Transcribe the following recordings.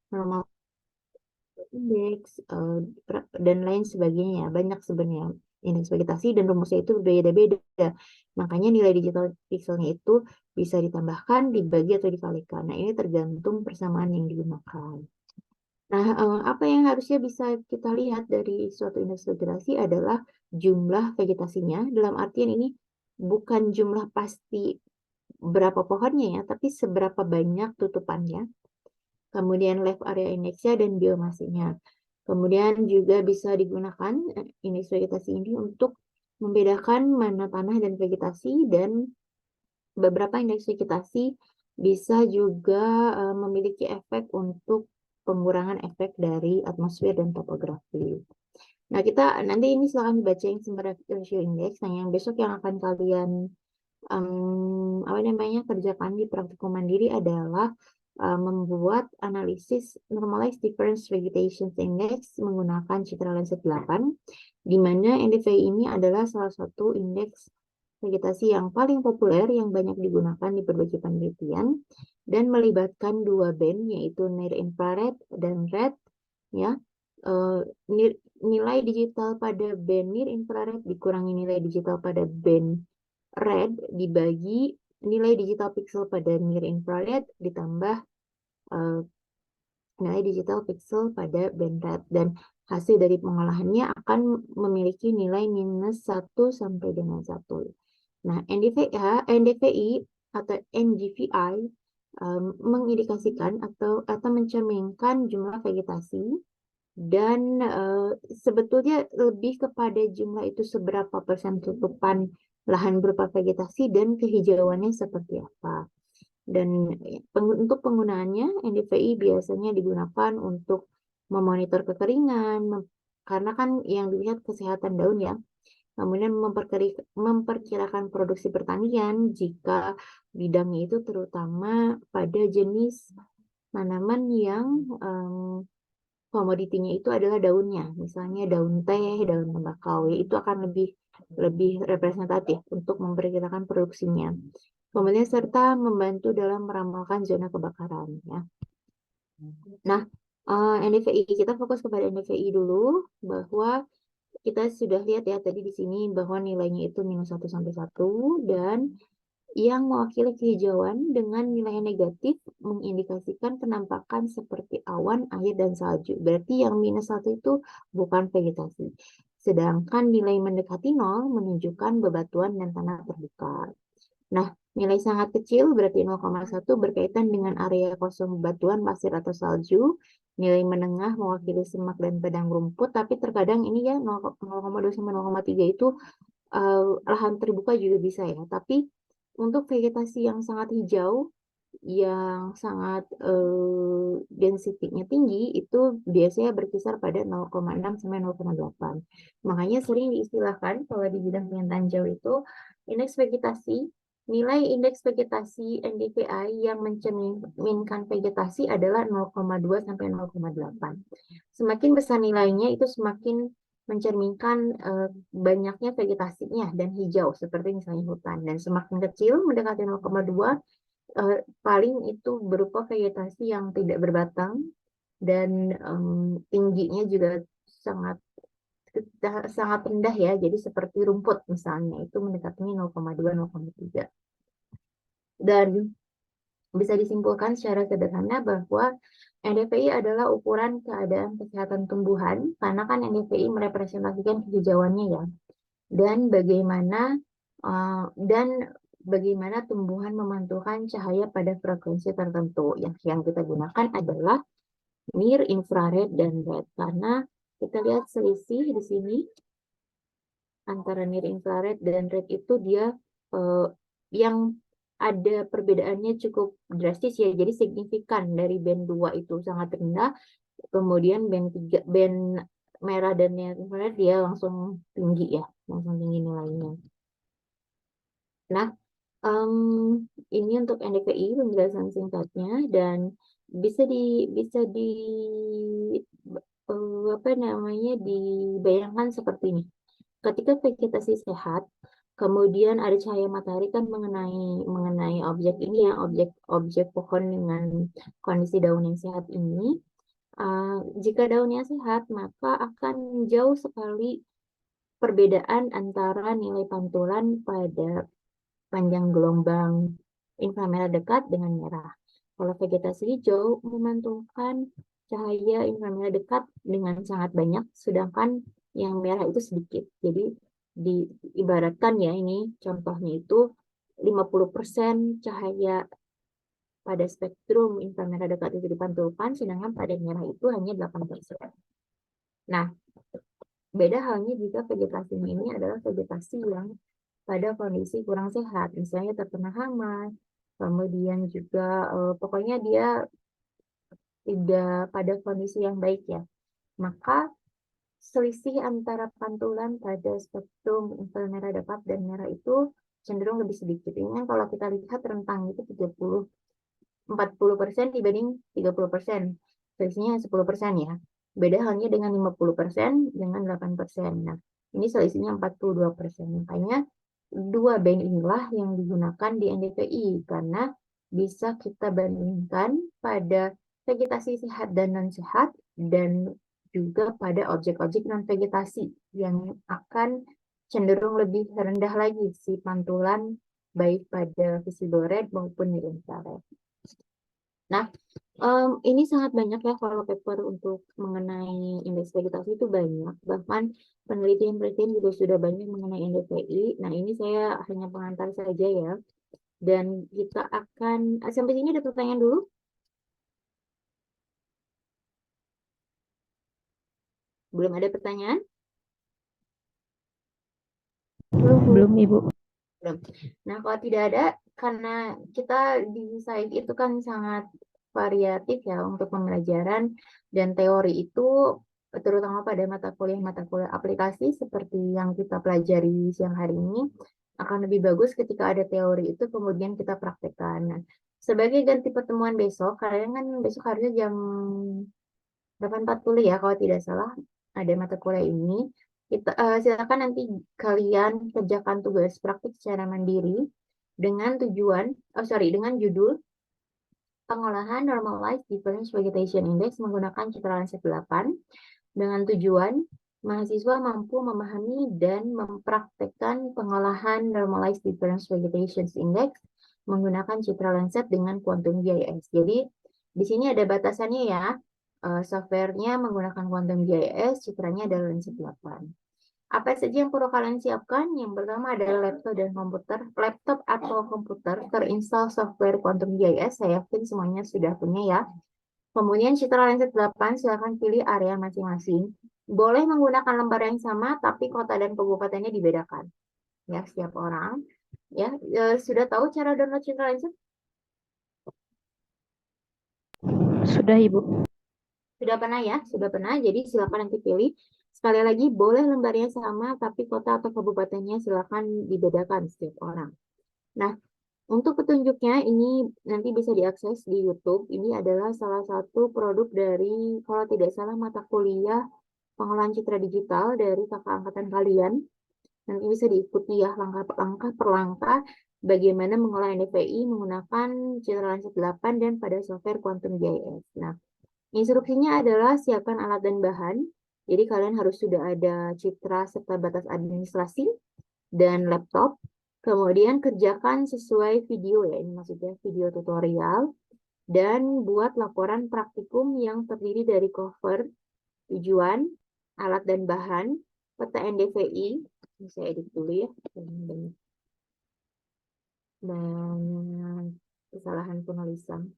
normal indeks, dan lain sebagainya. Banyak sebenarnya indeks vegetasi dan rumusnya itu berbeda-beda. Makanya nilai digital pixelnya itu bisa ditambahkan, dibagi, atau dikalikan. Nah, ini tergantung persamaan yang digunakan. Nah, apa yang harusnya bisa kita lihat dari suatu indeks vegetasi adalah jumlah vegetasinya. Dalam artian ini bukan jumlah pasti berapa pohonnya ya, tapi seberapa banyak tutupannya. Kemudian leaf area indeksnya dan biomasanya. Kemudian juga bisa digunakan indeks vegetasi ini untuk membedakan mana tanah dan vegetasi, dan beberapa indeks vegetasi bisa juga memiliki efek untuk pengurangan efek dari atmosfer dan topografi. Nah, kita nanti ini silakan dibaca yang sumber ratio index. Nah, yang besok yang akan kalian apa namanya kerjakan di praktikum mandiri adalah membuat analisis normalized difference vegetation index menggunakan citra Landsat 8, di mana NDVI ini adalah salah satu indeks vegetasi yang paling populer yang banyak digunakan di berbagai penelitian dan melibatkan dua band, yaitu near infrared dan red, ya. Eh, Nilai digital pada band near infrared dikurangi nilai digital pada band red dibagi nilai digital pixel pada near infrared ditambah eh, nilai digital pixel pada band red, dan hasil dari pengolahannya akan memiliki nilai -1 sampai dengan 1. Nah, NDVI atau NDVI mengindikasikan atau mencerminkan jumlah vegetasi, dan sebetulnya lebih kepada jumlah itu seberapa persen tutupan lahan berupa vegetasi dan kehijauannya seperti apa. Dan untuk penggunaannya, NDVI biasanya digunakan untuk memonitor kekeringan, karena kan yang dilihat kesehatan daun ya. Kemudian memperkirakan produksi pertanian jika bidangnya itu terutama pada jenis tanaman yang komoditinya itu adalah daunnya, misalnya daun teh, daun tembakau, itu akan lebih lebih representatif untuk memperkirakan produksinya. Kemudian serta membantu dalam meramalkan zona kebakaran, ya. Nah, NDVI kita fokus kepada NDVI dulu, bahwa kita sudah lihat ya tadi di sini bahwa nilainya itu -1 sampai 1, dan yang mewakili kehijauan dengan nilai negatif mengindikasikan penampakan seperti awan, air, dan salju. Berarti yang -1 itu bukan vegetasi. Sedangkan nilai mendekati 0 menunjukkan bebatuan dan tanah terbuka. Nah, nilai sangat kecil berarti 0,1 berkaitan dengan area kosong bebatuan, pasir, atau salju. Nilai menengah mewakili semak dan padang rumput, tapi terkadang ini ya 0,2 sampai 0,3 itu lahan terbuka juga bisa ya. Tapi untuk vegetasi yang sangat hijau, yang sangat density-nya tinggi, itu biasanya berkisar pada 0,6 sampai 0,8. Makanya sering diistilahkan kalau di bidang pemerintahan jauh itu indeks vegetasi, nilai indeks vegetasi NDVI yang mencerminkan vegetasi adalah 0,2 sampai 0,8. Semakin besar nilainya itu semakin mencerminkan banyaknya vegetasinya dan hijau seperti misalnya hutan, dan semakin kecil mendekati 0,2 paling itu berupa vegetasi yang tidak berbatang, dan tingginya juga sangat sangat rendah ya, jadi seperti rumput misalnya itu mendekatinya 0,2 0,3. Dan bisa disimpulkan secara sederhana bahwa NDVI adalah ukuran keadaan kesehatan tumbuhan, karena kan NDVI merepresentasikan kehijauannya ya, dan dan bagaimana tumbuhan memantulkan cahaya pada frekuensi tertentu. Yang kita gunakan adalah near infrared dan red, karena kita lihat selisih di sini antara near infrared dan red itu dia yang ada perbedaannya cukup drastis ya, jadi signifikan. Dari band 2 itu sangat rendah, kemudian band 3, band merah dan near infrared dia langsung tinggi ya, langsung tinggi nilainya. Nah, ini untuk NDVI penjelasan singkatnya, dan bisa di apa namanya dibayangkan seperti ini. Ketika vegetasi sehat, kemudian ada cahaya matahari kan mengenai objek ini ya, objek pohon dengan kondisi daun yang sehat ini. Jika daunnya sehat, maka akan jauh sekali perbedaan antara nilai pantulan pada panjang gelombang inframerah dekat dengan merah. Kalau vegetasi hijau memantulkan cahaya inframerah dekat dengan sangat banyak, sedangkan yang merah itu sedikit. Jadi diibaratkan ya, ini contohnya itu 50% cahaya pada spektrum inframerah dekat itu dipantulkan, sedangkan pada merah itu hanya 8%. Nah, beda halnya jika vegetasinya ini adalah vegetasi yang pada kondisi kurang sehat, misalnya terkena hama, kemudian juga pokoknya dia tidak pada kondisi yang baik ya, maka selisih antara pantulan pada spektrum inframerah dekat dan merah itu cenderung lebih sedikit. Ini kan kalau kita lihat rentang itu 40% dibanding 30%. Selisihnya 10% ya. Beda halnya dengan 50% dengan 8%. Nah, ini selisihnya 42%. Makanya dua band inilah yang digunakan di NDVI karena bisa kita bandingkan pada vegetasi sehat dan non-sehat dan juga pada objek-objek non-vegetasi yang akan cenderung lebih rendah lagi si pantulan baik pada visible red maupun near infrared. Nah, ini sangat banyak ya kalau paper untuk mengenai indeks vegetasi itu banyak. Bahkan penelitian-penelitian juga sudah banyak mengenai NDVI. Nah, ini saya hanya pengantar saja ya. Dan kita akan, sampai sini ada pertanyaan dulu? Belum ada pertanyaan? Belum, Ibu. Belum. Nah, kalau tidak ada, karena kita di site itu kan sangat variatif ya untuk pembelajaran dan teori itu terutama pada mata kuliah aplikasi seperti yang kita pelajari siang hari ini akan lebih bagus ketika ada teori itu kemudian kita praktekkan. Nah, sebagai ganti pertemuan besok, kalian kan besok harusnya jam 8.40 ya kalau tidak salah ada mata kuliah ini. Silakan nanti kalian kerjakan tugas praktik secara mandiri dengan dengan judul pengolahan Normalized Difference Vegetation Index menggunakan citra Landsat 8 dengan tujuan mahasiswa mampu memahami dan mempraktekkan pengolahan Normalized Difference Vegetation Index menggunakan citra Landsat dengan Quantum GIS. Jadi di sini ada batasannya ya. Softwarenya menggunakan Quantum GIS, citranya adalah Landsat 8. Apa saja yang perlu kalian siapkan? Yang pertama adalah laptop dan komputer. Laptop atau komputer terinstall software Quantum GIS. Saya yakin semuanya sudah punya ya. Kemudian citra Landsat 8, silakan pilih area masing-masing. Boleh menggunakan lembar yang sama, tapi kota dan kabupatennya dibedakan. Ya, setiap orang. Ya, sudah tahu cara download citra Landsat? Sudah, Ibu. Sudah pernah ya? Sudah pernah. Jadi silakan nanti pilih. Sekali lagi, boleh lembarnya sama, tapi kota atau kabupatennya silakan dibedakan setiap orang. Nah, untuk petunjuknya ini nanti bisa diakses di YouTube. Ini adalah salah satu produk dari, kalau tidak salah, mata kuliah pengolahan citra digital dari kakak angkatan kalian. Nanti bisa diikuti ya langkah per langkah bagaimana mengolah NDVI menggunakan citra Landsat 8 dan pada software Quantum GIS. Nah, instruksinya adalah siapkan alat dan bahan. Jadi kalian harus sudah ada citra serta batas administrasi dan laptop. Kemudian kerjakan sesuai video ya, ini maksudnya video tutorial. Dan buat laporan praktikum yang terdiri dari cover, tujuan, alat dan bahan, peta NDVI. Ini saya edit dulu ya. Banyak kesalahan penulisan.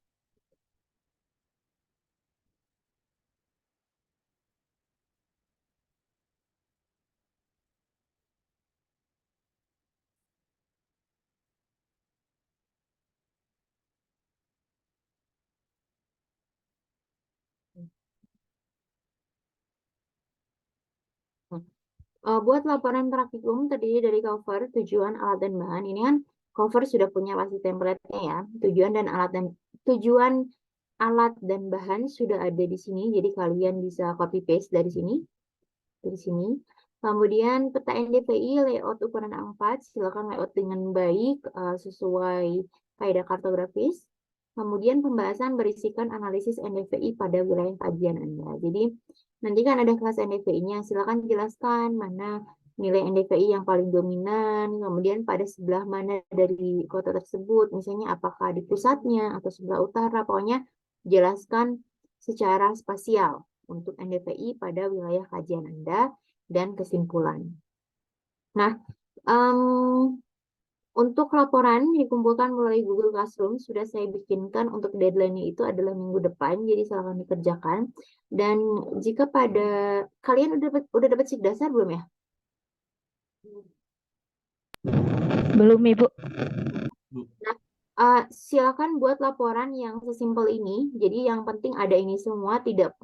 Buat laporan praktikum terdiri dari cover, tujuan, alat, dan bahan. Ini kan cover sudah punya pasti template-nya ya. Tujuan alat dan bahan sudah ada di sini. Jadi kalian bisa copy paste dari sini. Dari sini. Kemudian peta NDVI layout ukuran A4. Silakan layout dengan baik sesuai kaidah kartografis. Kemudian pembahasan berisikan analisis NDVI pada wilayah kajian Anda. Jadi nanti kan ada kelas NDVI-nya, silakan jelaskan mana nilai NDVI yang paling dominan, kemudian pada sebelah mana dari kota tersebut, misalnya apakah di pusatnya atau sebelah utara, pokoknya jelaskan secara spasial untuk NDVI pada wilayah kajian Anda dan kesimpulan. Nah, untuk laporan dikumpulkan melalui Google Classroom, sudah saya bikinkan untuk deadline-nya itu adalah minggu depan, jadi silakan dikerjakan. Dan jika pada kalian udah dapat sheet dasar belum ya? Belum, Ibu. Nah, silakan buat laporan yang sesimpel ini. Jadi yang penting ada ini semua, tidak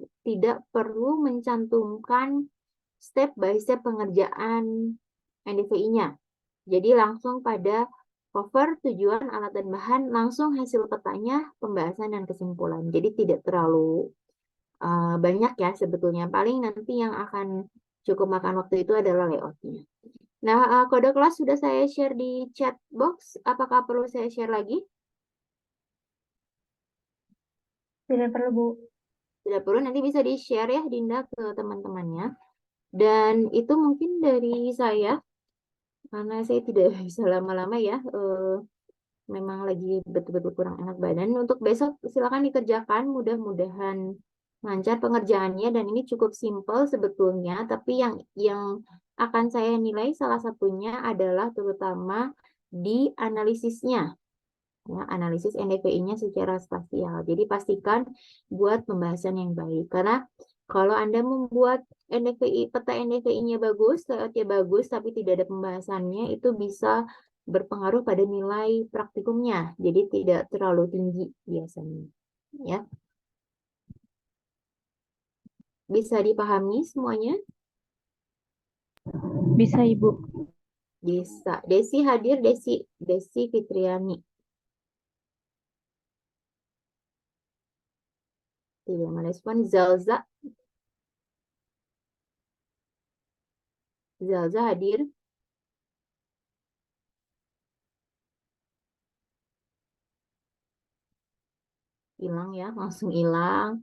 perlu mencantumkan step by step pengerjaan NDVI-nya. Jadi langsung pada cover, tujuan, alat dan bahan, langsung hasil petanya, pembahasan dan kesimpulan. Jadi tidak terlalu banyak ya sebetulnya. Paling nanti yang akan cukup makan waktu itu adalah layoutnya. Nah, kode kelas sudah saya share di chat box. Apakah perlu saya share lagi? Tidak perlu, Bu. Tidak perlu, nanti bisa di-share ya Dinda ke teman-temannya. Dan itu mungkin dari saya, karena saya tidak bisa lama-lama ya. Memang lagi betul-betul kurang enak badan. Untuk besok silakan dikerjakan, mudah-mudahan lancar pengerjaannya dan ini cukup simpel sebetulnya, tapi yang akan saya nilai salah satunya adalah terutama di analisisnya. Ya, analisis NDVI-nya secara spasial. Jadi pastikan buat pembahasan yang baik. Karena kalau Anda membuat NDVI, peta NDVI-nya bagus, layoutnya bagus, tapi tidak ada pembahasannya, itu bisa berpengaruh pada nilai praktikumnya. Jadi tidak terlalu tinggi biasanya. Ya, bisa dipahami semuanya? Bisa, Ibu. Bisa. Desi hadir, Desi Fitriani. Tidak merespon. Zalza hadir. Hilang ya, langsung hilang.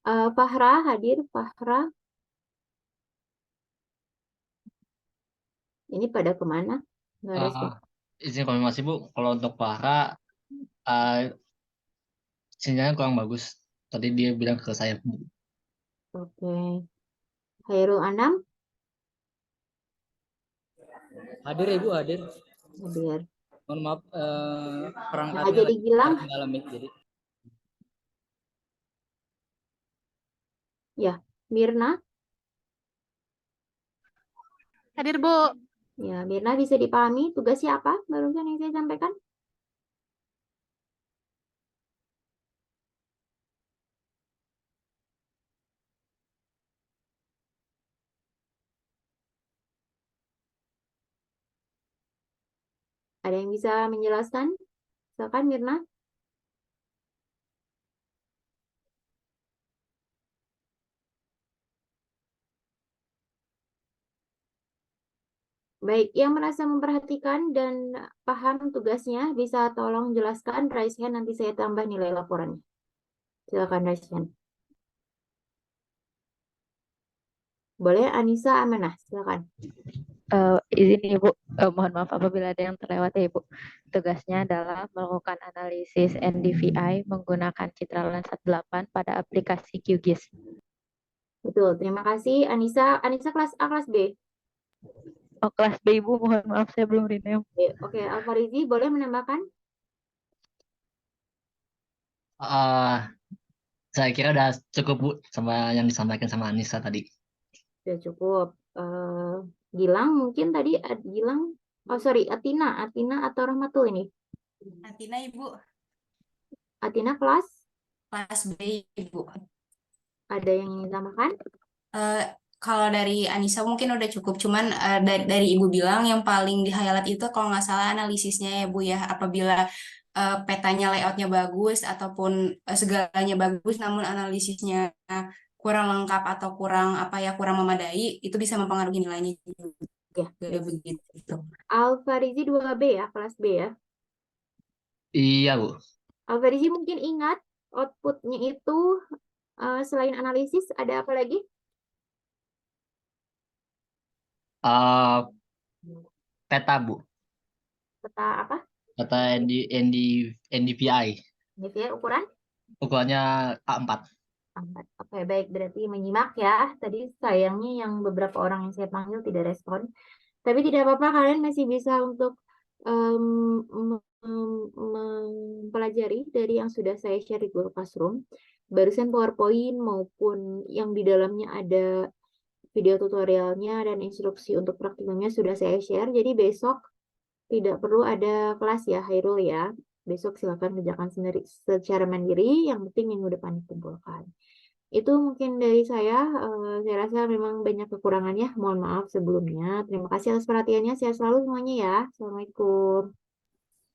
Fahra hadir, Fahra. Ini pada kemana? Nggak respon. Izin konfirmasi Bu, kalau untuk Para uh, sinyalnya kurang bagus. Tadi dia bilang ke saya Bu. Oke. Hairul Anam Hadir Ibu, hadir. hadir. Mohon maaf, Nggak perangkatnya jadi lagi Gilang. terkendala mic jadi. Ya, Mirna. Hadir, Bu. Ya, Mirna bisa dipahami tugasnya apa barusan yang saya sampaikan? Ada yang bisa menjelaskan? Silakan Mirna. Baik, yang merasa memperhatikan dan paham tugasnya bisa tolong jelaskan, raise hand, nanti saya tambah nilai laporannya. Silakan raise hand. Boleh Anissa Amanah, silakan. Izin Ibu, mohon maaf apabila ada yang terlewat ya Ibu. Tugasnya adalah melakukan analisis NDVI menggunakan Citraland 18 pada aplikasi QGIS. Betul, terima kasih Anissa. Anissa kelas A, kelas B? Oh, kelas B Ibu, mohon maaf saya belum rename. Oke, Alfarizi boleh menambahkan? Saya kira udah cukup Bu sama yang disampaikan sama Anissa tadi. Sudah cukup. Gilang mungkin tadi Gilang, oh sorry, Atina atau Rahmatul ini? Atina, Ibu. Atina kelas, Kelas B, Ibu. ada yang ingin tambahkan? Kalau dari Anissa mungkin udah cukup, cuman dari Ibu bilang yang paling di-highlight itu kalau nggak salah analisisnya ya Bu ya, apabila petanya layoutnya bagus ataupun segalanya bagus, namun analisisnya kurang lengkap atau kurang memadai, itu bisa mempengaruhi nilainya Ya, juga begitu. Alfarizi 2B ya, kelas B ya. Iya Bu. Alverisi mungkin ingat outputnya itu selain analisis ada apa lagi? Peta, Bu. Peta apa? Peta NDVI. Gitu ya, ukuran? Ukurannya A4. Oke, baik. Berarti menyimak ya. Tadi sayangnya yang beberapa orang yang saya panggil tidak respon. Tapi tidak apa-apa, kalian masih bisa untuk mempelajari dari yang sudah saya share di Google Classroom. Barusan PowerPoint maupun yang di dalamnya ada video tutorialnya dan instruksi untuk praktikumnya sudah saya share. Jadi besok tidak perlu ada kelas ya, Hairul ya. Besok silakan kerjakan sendiri secara mandiri, yang penting minggu depan dikumpulkan. Itu mungkin dari saya. Saya rasa memang banyak kekurangannya. Mohon maaf sebelumnya. Terima kasih atas perhatiannya. Sehat selalu semuanya ya. Assalamualaikum.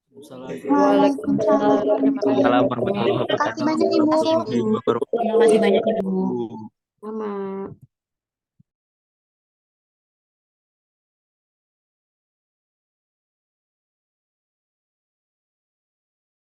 Waalaikumsalam. Terima kasih. Assalamualaikum warahmatullahi Terima kasih banyak, Ibu. wabarakatuh. Terima kasih banyak, Ibu.